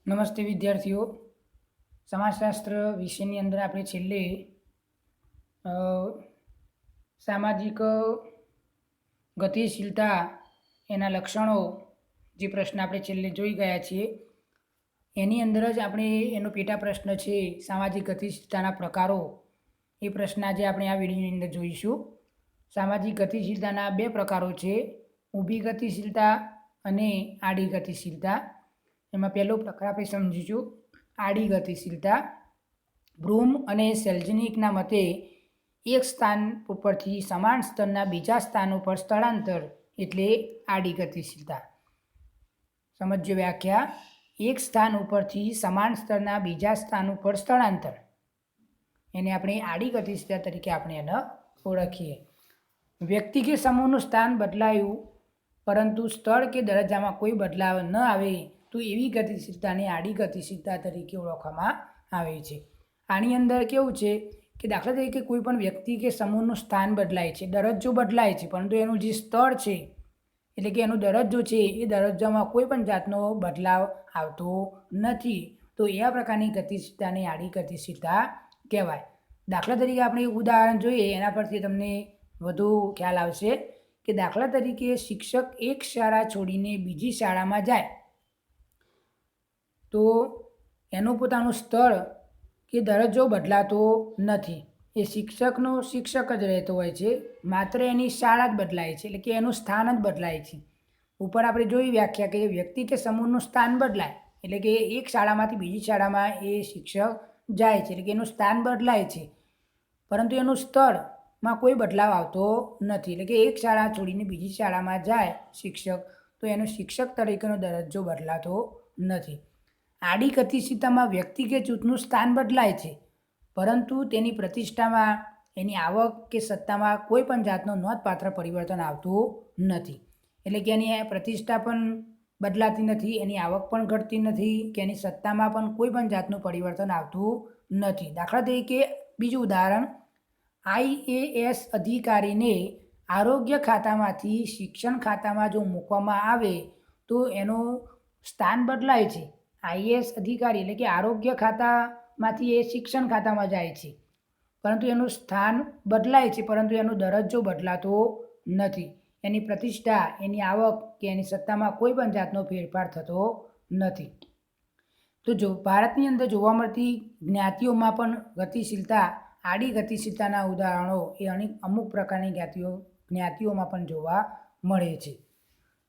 નમસ્તે વિદ્યાર્થીઓ. સમાજશાસ્ત્ર વિષયની અંદર આપણે છેલ્લે અ, સામાજિક ગતિશીલતા એના લક્ષણો જે પ્રશ્ન આપણે છેલ્લે જોઈ ગયા છીએ એની અંદર જ આપણે એનો પેટા પ્રશ્ન છે સામાજિક ગતિશીલતાના પ્રકારો. એ પ્રશ્ન આજે આપણે આ વિડીયોની અંદર જોઈશું. સામાજિક ગતિશીલતાના બે પ્રકારો છે, ઊભી ગતિશીલતા અને આડી ગતિશીલતા. એમાં પહેલો પ્રકાર આપણે સમજીશું આડી ગતિશીલતા. બ્રૂમ અને સેલ્જનિકના મતે એક સ્થાન ઉપરથી સમાન સ્તરના બીજા સ્થાન ઉપર સ્થળાંતર એટલે આડી ગતિશીલતા. સમજ્યો વ્યાખ્યા. એક સ્થાન ઉપરથી સમાન સ્તરના બીજા સ્થાન ઉપર સ્થળાંતર એને આપણે આડી ગતિશીલતા તરીકે આપણે એને ઓળખીએ. વ્યક્તિ કે સમૂહનું સ્થાન બદલાયું પરંતુ સ્થળ કે દરજ્જામાં કોઈ બદલાવ ન આવે તો એવી ગતિશીલતાને આડી ગતિશીલતા તરીકે ઓળખવામાં આવે છે. આની અંદર કેવું છે કે દાખલા તરીકે કોઈ પણ વ્યક્તિ કે સમૂહનું સ્થાન બદલાય છે, દરજ્જો બદલાય છે, પરંતુ એનું જે સ્તર છે એટલે કે એનો દરજ્જો છે એ દરજ્જામાં કોઈ પણ જાતનો બદલાવ આવતો નથી, તો એવા પ્રકારની ગતિશીલતાને આડી ગતિશીલતા કહેવાય. દાખલા તરીકે આપણે એક ઉદાહરણ જોઈએ, એના પરથી તમને વધુ ખ્યાલ આવશે કે દાખલા તરીકે શિક્ષક એક શાળા છોડીને બીજી શાળામાં જાય તો એનું પોતાનું સ્થળ કે દરજ્જો બદલાતો નથી. એ શિક્ષકનો શિક્ષક જ રહેતો હોય છે, માત્ર એની શાળા જ બદલાય છે, એટલે કે એનું સ્થાન જ બદલાય છે. ઉપર આપણે જોઈ વ્યાખ્યા કે વ્યક્તિ કે સમૂહનું સ્થાન બદલાય એટલે કે એક શાળામાંથી બીજી શાળામાં એ શિક્ષક જાય છે, એટલે કે એનું સ્થાન બદલાય છે, પરંતુ એનું સ્થળમાં કોઈ બદલાવ આવતો નથી. એટલે કે એક શાળા છોડીને બીજી શાળામાં જાય શિક્ષક તો એનો શિક્ષક તરીકેનો દરજ્જો બદલાતો નથી. આડી ગતિશીલતામાં વ્યક્તિ કે જૂથનું સ્થાન બદલાય છે, પરંતુ તેની પ્રતિષ્ઠામાં, એની આવક કે સત્તામાં કોઈ પણ જાતનું નોંધપાત્ર પરિવર્તન આવતું નથી. એટલે કે એની પ્રતિષ્ઠા પણ બદલાતી નથી, એની આવક પણ ઘટતી નથી કે એની સત્તામાં પણ કોઈ પણ જાતનું પરિવર્તન આવતું નથી. દાખલા તરીકે બીજું ઉદાહરણ, IAS અધિકારીને આરોગ્ય ખાતામાંથી શિક્ષણ ખાતામાં જો મૂકવામાં આવે તો એનું સ્થાન બદલાય છે. IAS અધિકારી એટલે કે આરોગ્ય ખાતામાંથી એ શિક્ષણ ખાતામાં જાય છે, પરંતુ એનું સ્થાન બદલાય છે, પરંતુ એનો દરજ્જો બદલાતો નથી. એની પ્રતિષ્ઠા, એની આવક કે એની સત્તામાં કોઈ પણ જાતનો ફેરફાર થતો નથી. તો જો ભારતની અંદર જોવા મળતી જ્ઞાતિઓમાં પણ ગતિશીલતા, આડી ગતિશીલતાના ઉદાહરણો એ અમુક પ્રકારની જ્ઞાતિઓમાં પણ જોવા મળે છે.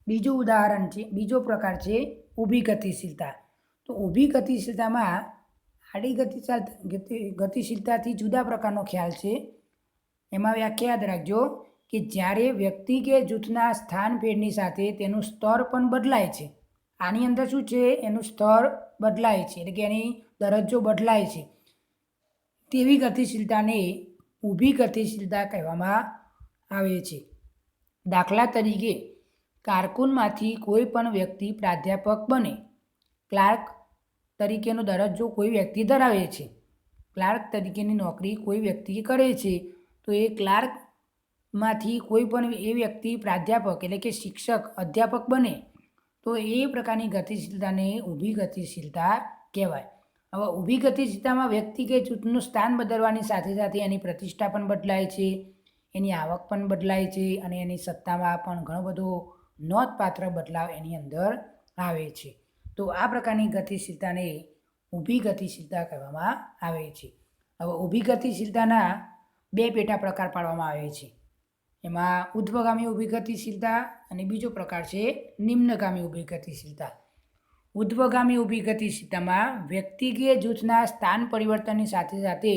બીજું ઉદાહરણ છે, બીજો પ્રકાર છે ઊભી ગતિશીલતા. તો ઊભી ગતિશીલતામાં આડી ગતિશીલતાથી જુદા પ્રકારનો ખ્યાલ છે. એમાં વ્યાખ્યા યાદ રાખજો કે જ્યારે વ્યક્તિ કે જૂથના સ્થાન ફેરની સાથે તેનું સ્તર પણ બદલાય છે. આની અંદર શું છે, એનું સ્તર બદલાય છે એટલે કે એની દરજ્જો બદલાય છે, તેવી ગતિશીલતાને ઊભી ગતિશીલતા કહેવામાં આવે છે. દાખલા તરીકે કારકુનમાંથી કોઈ પણ વ્યક્તિ પ્રાધ્યાપક બને, ક્લાર્ક તરીકેનો દરજ્જો કોઈ વ્યક્તિ ધરાવે છે, ક્લાર્ક તરીકેની નોકરી કોઈ વ્યક્તિ કરે છે, તો એ ક્લાર્કમાંથી કોઈ પણ એ વ્યક્તિ પ્રાધ્યાપક એટલે કે શિક્ષક, અધ્યાપક બને તો એ પ્રકારની ગતિશીલતાને ઊભી ગતિશીલતા કહેવાય. હવે ઊભી ગતિશીલતામાં વ્યક્તિ કે જૂથનું સ્થાન બદલવાની સાથે સાથે એની પ્રતિષ્ઠા પણ બદલાય છે, એની આવક પણ બદલાય છે અને એની સત્તામાં પણ ઘણો બધો નોંધપાત્ર બદલાવ એની અંદર આવે છે. તો આ પ્રકારની ગતિશીલતાને ઊભી ગતિશીલતા કહેવામાં આવે છે. હવે ઊભી ગતિશીલતાના બે પેટા પ્રકાર પાડવામાં આવે છે. એમાં ઉધ્વગામી ઊભી ગતિશીલતા અને બીજો પ્રકાર છે નિમ્નગામી ઊભી ગતિશીલતા. ઉધ્વગામી ઊભી ગતિશીલતામાં વ્યક્તિ કે જૂથના સ્થાન પરિવર્તનની સાથે સાથે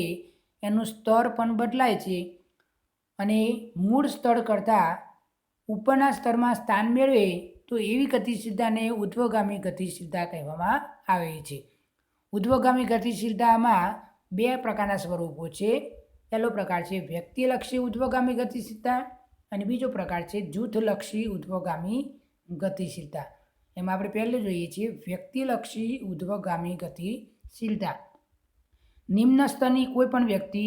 એનું સ્તર પણ બદલાય છે અને મૂળ સ્તર કરતાં ઉપરના સ્તરમાં સ્થાન મેળવે તો એવી ગતિશીલતાને ઉધ્વગામી ગતિશીલતા કહેવામાં આવે છે. ઉધ્વગામી ગતિશીલતામાં બે પ્રકારના સ્વરૂપો છે. પહેલો પ્રકાર છે વ્યક્તિલક્ષી ઉધ્વગામી ગતિશીલતા અને બીજો પ્રકાર છે જૂથલક્ષી ઉધ્વગામી ગતિશીલતા. એમાં આપણે પહેલું જોઈએ છીએ વ્યક્તિલક્ષી ઉધ્વગામી ગતિશીલતા. નિમ્ન સ્તરની કોઈ પણ વ્યક્તિ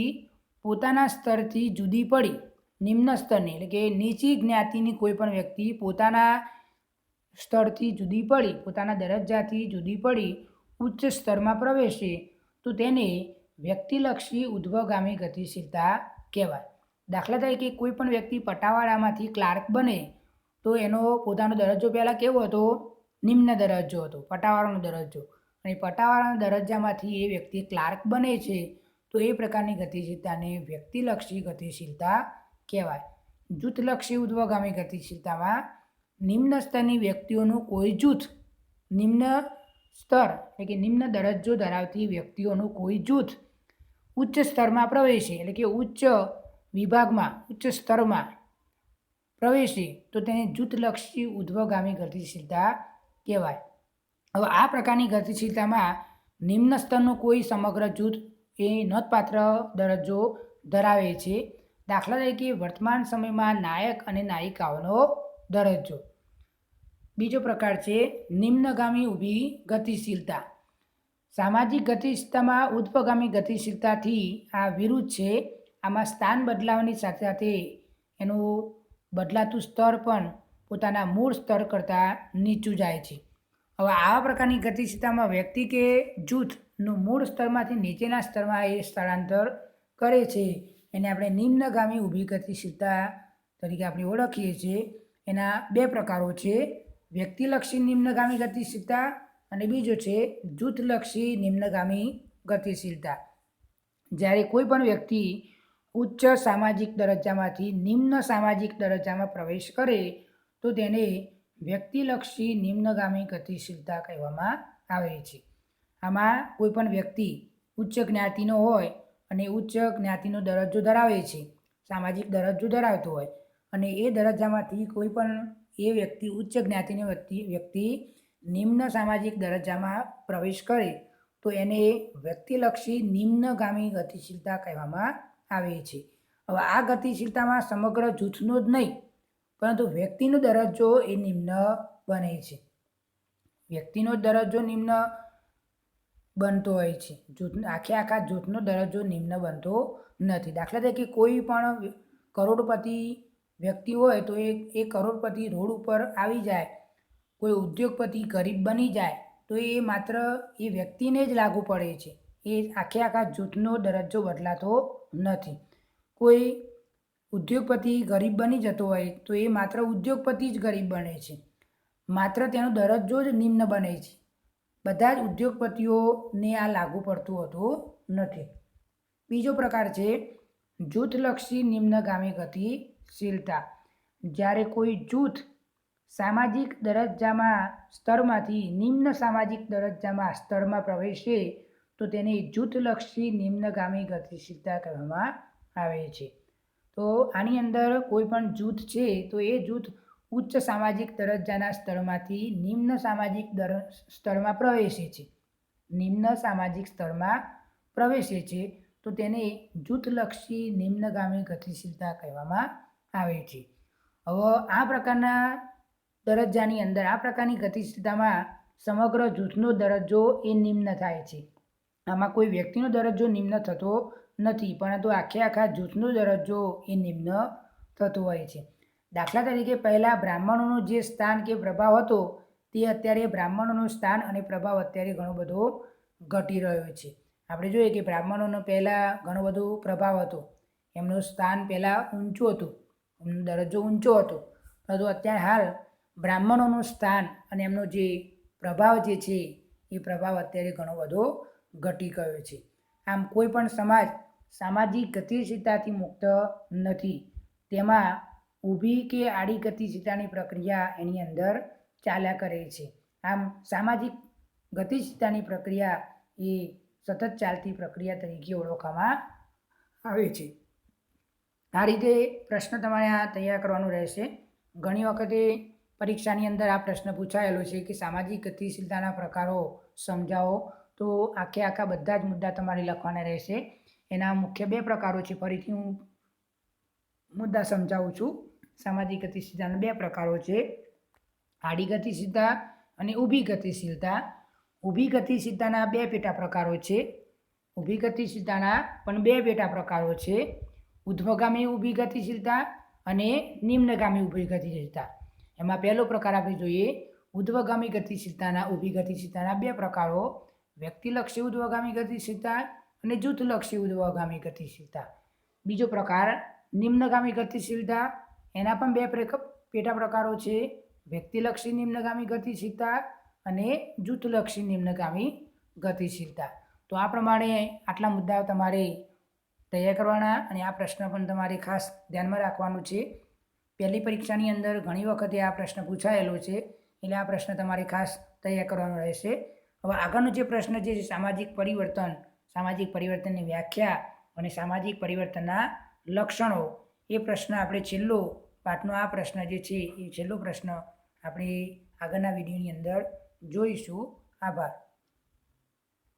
પોતાના સ્તરથી જુદી પડી, નિમ્ન સ્તરની એટલે કે નીચી જ્ઞાતિની કોઈ પણ વ્યક્તિ પોતાના સ્તરથી જુદી પડી, પોતાના દરજ્જાથી જુદી પડી ઉચ્ચ સ્તરમાં પ્રવેશે તો તેને વ્યક્તિલક્ષી ઉદ્ધવગામી ગતિશીલતા કહેવાય. દાખલા તરીકે કોઈ પણ વ્યક્તિ પટાવાળામાંથી ક્લાર્ક બને તો એનો પોતાનો દરજ્જો પહેલાં કેવો હતો? નિમ્ન દરજ્જો હતો, પટાવાળાનો દરજ્જો. અને પટાવાળાના દરજ્જામાંથી એ વ્યક્તિ ક્લાર્ક બને છે તો એ પ્રકારની ગતિશીલતાને વ્યક્તિલક્ષી ગતિશીલતા કહેવાય. જૂથલક્ષી ઉદ્ધવગામી ગતિશીલતામાં નિમ્ન સ્તરની વ્યક્તિઓનું કોઈ જૂથ, નિમ્ન સ્તર એટલે કે નિમ્ન દરજ્જો ધરાવતી વ્યક્તિઓનું કોઈ જૂથ ઉચ્ચ સ્તરમાં પ્રવેશે એટલે કે ઉચ્ચ વિભાગમાં, ઉચ્ચ સ્તરમાં પ્રવેશે તો તેને જૂથલક્ષી ઉદ્ધવગામી ગતિશીલતા કહેવાય. હવે આ પ્રકારની ગતિશીલતામાં નિમ્ન સ્તરનું કોઈ સમગ્ર જૂથ એ નોંધપાત્ર દરજ્જો ધરાવે છે. દાખલા તરીકે વર્તમાન સમયમાં નાયક અને નાયિકાઓનો દરજ્જો. બીજો પ્રકાર છે નિમ્નગામી ઊભી ગતિશીલતા. સામાજિક ગતિશીલતામાં ઉદ્ધવગામી ગતિશીલતાથી આ વિરુદ્ધ છે. આમાં સ્થાન બદલાવાની સાથે સાથે એનું બદલાતું સ્તર પણ પોતાના મૂળ સ્તર કરતાં નીચું જાય છે. હવે આવા પ્રકારની ગતિશીલતામાં વ્યક્તિ કે જૂથનું મૂળ સ્તરમાંથી નીચેના સ્તરમાં એ સ્થળાંતર કરે છે એને આપણે નિમ્નગામી ઊભી ગતિશીલતા તરીકે આપણે ઓળખીએ છીએ. એના બે પ્રકારો છે, વ્યક્તિલક્ષી નિમ્નગામી ગતિશીલતા અને બીજો છે જૂથલક્ષી નિમ્નગામી ગતિશીલતા. જ્યારે કોઈ પણ વ્યક્તિ ઉચ્ચ સામાજિક દરજ્જામાંથી નિમ્ન સામાજિક દરજ્જામાં પ્રવેશ કરે તો તેને વ્યક્તિલક્ષી નિમ્નગામી ગતિશીલતા કહેવામાં આવે છે. આમાં કોઈ પણ વ્યક્તિ ઉચ્ચ જ્ઞાતિનો હોય અને ઉચ્ચ જ્ઞાતિનો દરજ્જો ધરાવે છે, સામાજિક દરજ્જો ધરાવતો હોય અને એ દરજ્જામાંથી કોઈ પણ એ વ્યક્તિ ઉચ્ચ જ્ઞાતિની વ્યક્તિ નિમ્ન સામાજિક દરજ્જામાં પ્રવેશ કરે તો એને વ્યક્તિલક્ષી નિમ્નગામી ગતિશીલતા કહેવામાં આવે છે. હવે આ ગતિશીલતામાં સમગ્ર જૂથનો જ નહીં પરંતુ વ્યક્તિનો દરજ્જો એ નિમ્ન બને છે. વ્યક્તિનો દરજ્જો નિમ્ન બનતો હોય છે, આખા જૂથનો દરજ્જો નિમ્ન બનતો નથી. દાખલા તરીકે કોઈ પણ કરોડપતિ વ્યક્તિ હોય તો એ કરોડપતિ રોડ ઉપર આવી જાય, કોઈ ઉદ્યોગપતિ ગરીબ બની જાય તો એ માત્ર એ વ્યક્તિને જ લાગુ પડે છે, એ આખા જૂથનો દરજ્જો બદલાતો નથી. કોઈ ઉદ્યોગપતિ ગરીબ બની જતો હોય તો એ માત્ર ઉદ્યોગપતિ જ ગરીબ બને છે, માત્ર તેનો દરજ્જો જ નિમ્ન બને છે. બધા જ ઉદ્યોગપતિઓને આ લાગુ પડતું હોતું નથી. બીજો પ્રકાર છે જૂથલક્ષી નિમ્નગામી ગતિશીલતા. જ્યારે કોઈ જૂથ સામાજિક દરજ્જામાં સ્તરમાંથી નિમ્ન સામાજિક દરજ્જામાં સ્તરમાં પ્રવેશે તો તેને જૂથલક્ષી નિમ્નગામી ગતિશીલતા કહેવામાં આવે છે. તો આની અંદર કોઈ પણ જૂથ છે તો એ જૂથ ઉચ્ચ સામાજિક દરજ્જાના સ્તરમાંથી નિમ્ન સામાજિક સ્તરમાં પ્રવેશે છે, નિમ્ન સામાજિક સ્તરમાં પ્રવેશે છે તો તેને જૂથલક્ષી નિમ્નગામી ગતિશીલતા કહેવામાં આવે છે. હવે આ પ્રકારના દરજ્જાની અંદર, આ પ્રકારની ગતિશીલતામાં સમગ્ર જૂથનો દરજ્જો એ નિમ્ન થાય છે. આમાં કોઈ વ્યક્તિનો દરજ્જો નિમ્ન થતો નથી પરંતુ આખા જૂથનો દરજ્જો એ નિમ્ન થતો હોય છે. દાખલા તરીકે પહેલાં બ્રાહ્મણોનું જે સ્થાન કે પ્રભાવ હતો તે અત્યારે બ્રાહ્મણોનું સ્થાન અને પ્રભાવ અત્યારે ઘણો બધો ઘટી રહ્યો છે. આપણે જોઈએ કે બ્રાહ્મણોનો પહેલાં ઘણો બધો પ્રભાવ હતો, એમનું સ્થાન પહેલાં ઊંચું હતું, એમનો દરજ્જો ઊંચો હતો, પરંતુ અત્યારે હાલ બ્રાહ્મણોનું સ્થાન અને એમનો જે પ્રભાવ જે છે એ પ્રભાવ અત્યારે ઘણો બધો ઘટી ગયો છે. આમ કોઈ પણ સમાજ સામાજિક ગતિશીલતાથી મુક્ત નથી, તેમાં ઊભી કે આડી ગતિશીલતાની પ્રક્રિયા એની અંદર ચાલ્યા કરે છે. આમ સામાજિક ગતિશીલતાની પ્રક્રિયા એ સતત ચાલતી પ્રક્રિયા તરીકે ઓળખવામાં આવે છે. આ રીતે પ્રશ્ન તમારે આ તૈયાર કરવાનો રહેશે. ઘણી વખતે પરીક્ષાની અંદર આ પ્રશ્ન પૂછાયેલો છે કે સામાજિક ગતિશીલતાના પ્રકારો સમજાવો, તો આખા બધા જ મુદ્દા તમારે લખવાના રહેશે. એના મુખ્ય બે પ્રકારો છે, ફરીથી હું મુદ્દા સમજાવું છું. સામાજિક ગતિશીલતાના બે પ્રકારો છે, આડી ગતિશીલતા અને ઊભી ગતિશીલતા. ઊભી ગતિશીલતાના બે પેટા પ્રકારો છે. ઊભી ગતિશીલતાના પણ બે પેટા પ્રકારો છે, ઉધ્વગામી ઊભી ગતિશીલતા અને નિમ્નગામી ઊભી ગતિશીલતા. એમાં પહેલો પ્રકાર આપણે જોઈએ ઉધ્વગામી ગતિશીલતાના ઊભી ગતિશીલતાના બે પ્રકારો. વ્યક્તિલક્ષી ઉર્ધ્વગામી ગતિશીલતા અને જૂથલક્ષી ઉર્ધ્વગામી ગતિશીલતા. બીજો પ્રકાર નિમ્નગામી ગતિશીલતા. એના પણ બે પેટા પ્રકારો છે, વ્યક્તિલક્ષી નિમ્નગામી ગતિશીલતા અને જૂથલક્ષી નિમ્નગામી ગતિશીલતા. તો આ પ્રમાણે આટલા મુદ્દાઓ તમારે તૈયાર કરવાના અને આ પ્રશ્ન પણ તમારે ખાસ ધ્યાનમાં રાખવાનું છે. પહેલી પરીક્ષાની અંદર ઘણી વખતે આ પ્રશ્ન પૂછાયેલો છે, એટલે આ પ્રશ્ન તમારે ખાસ તૈયાર કરવાનો રહેશે. હવે આગળનો જે પ્રશ્ન છે સામાજિક પરિવર્તનની વ્યાખ્યા અને સામાજિક પરિવર્તનના લક્ષણો, એ પ્રશ્ન આપણે છેલ્લો પાઠનો આ પ્રશ્ન જે છે એ છેલ્લો પ્રશ્ન આપણે આગળના વિડીયોની અંદર જોઈશું. આભાર.